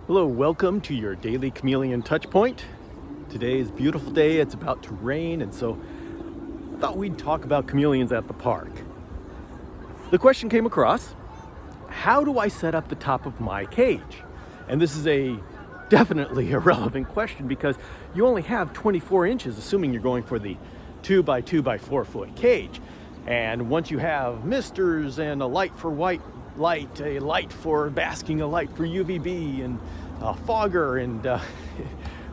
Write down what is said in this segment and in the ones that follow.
Hello, welcome to your daily chameleon touch point. Today is a beautiful day, it's about to rain, and so I thought we'd talk about chameleons at the park. The question came across, how do I set up the top of my cage? And this is definitely a relevant question because you only have 24 inches, assuming you're going for the 2 by 2 by 4 foot cage. And once you have misters and a light for white light, a light for basking, a light for UVB, and a fogger, and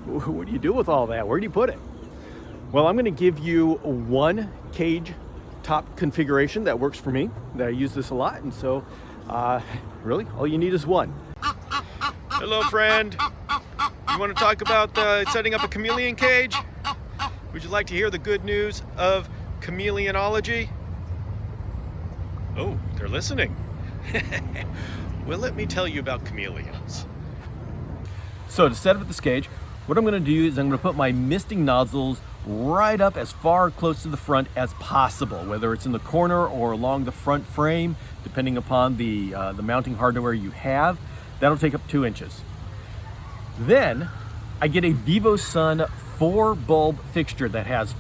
what do you do with all that? Where do you put it? Well, I'm going to give you one cage top configuration that works for me, that I use this a lot, and so really all you need is one. Hello, friend. You want to talk about setting up a chameleon cage? Would you like to hear the good news of chameleonology? Oh, they're listening. Well, let me tell you about chameleons. So to set up this cage, what I'm going to do is I'm going to put my misting nozzles right up as far close to the front as possible, whether it's in the corner or along the front frame, depending upon the mounting hardware you have. That'll take up 2 inches. Then I get a Vivosun 4 bulb fixture that has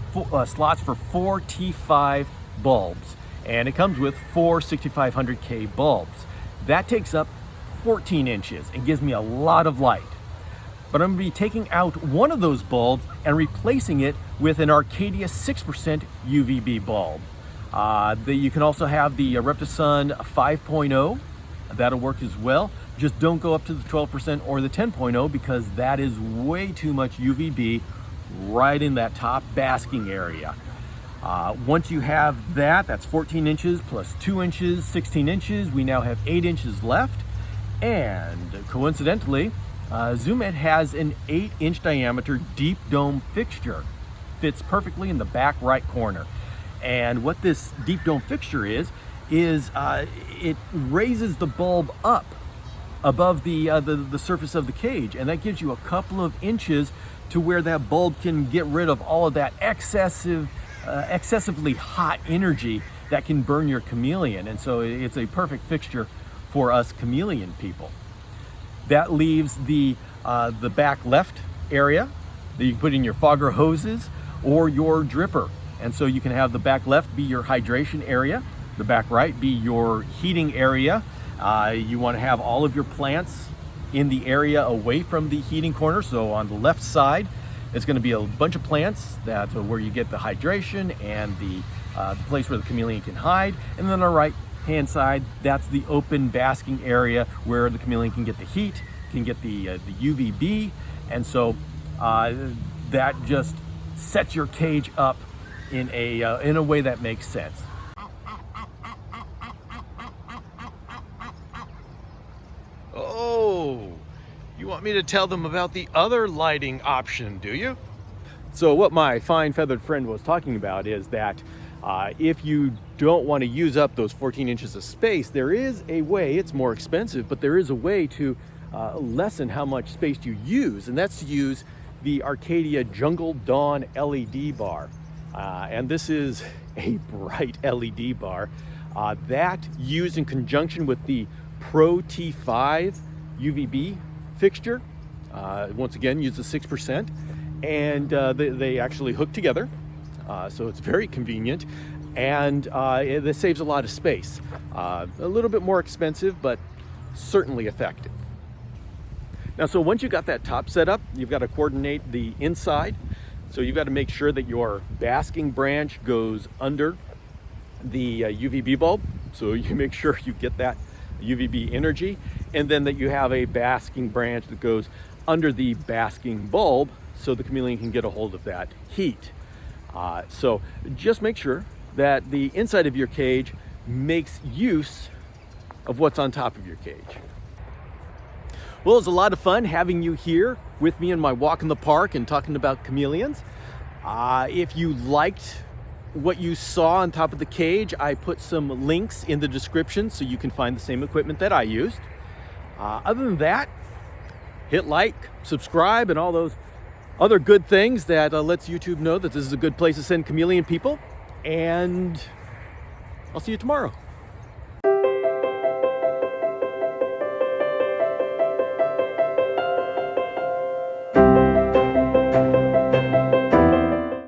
slots for 4 T5 bulbs, and it comes with 4 6500K bulbs. That takes up 14 inches and gives me a lot of light. But I'm going to be taking out one of those bulbs and replacing it with an Arcadia 6% UVB bulb. You can also have the Vivosun 5.0. That'll work as well. Just don't go up to the 12% or the 10.0 because that is way too much UVB right in that top basking area. Once you have that, that's 14 inches plus 2 inches, 16 inches. We now have 8 inches left. And coincidentally, Zoomed has an 8-inch diameter deep dome fixture. Fits perfectly in the back right corner. And what this deep dome fixture is it raises the bulb up above the surface of the cage, and that gives you a couple of inches to where that bulb can get rid of all of that excessively hot energy that can burn your chameleon. And so it's a perfect fixture for us chameleon people. That leaves the back left area that you can put in your fogger hoses or your dripper. And so you can have the back left be your hydration area, the back right be your heating area. You want to have all of your plants in the area away from the heating corner. So on the left side, it's going to be a bunch of plants where you get the hydration and the place where the chameleon can hide. And then on the right hand side, that's the open basking area where the chameleon can get the heat, can get the UVB. And so that just sets your cage up in a way that makes sense. Oh, you want me to tell them about the other lighting option, do you? So what my fine feathered friend was talking about is that if you don't want to use up those 14 inches of space, there is a way, it's more expensive, but there is a way to lessen how much space you use, and that's to use the Arcadia Jungle Dawn LED bar. And this is a bright LED bar that used in conjunction with the ProT5 UVB fixture. Once again, use the 6%, and they actually hook together. So it's very convenient, and this saves a lot of space. A little bit more expensive, but certainly effective. Now, so once you got that top set up, you've got to coordinate the inside. So you've got to make sure that your basking branch goes under the UVB bulb. So you make sure you get that UVB energy, and then that you have a basking branch that goes under the basking bulb so the chameleon can get a hold of that heat. So just make sure that the inside of your cage makes use of what's on top of your cage. Well, it was a lot of fun having you here with me in my walk in the park and talking about chameleons. If you liked what you saw on top of the cage, I put some links in the description so you can find the same equipment that I used. Other than that, hit like, subscribe, and all those other good things that lets YouTube know that this is a good place to send chameleon people. And I'll see you tomorrow.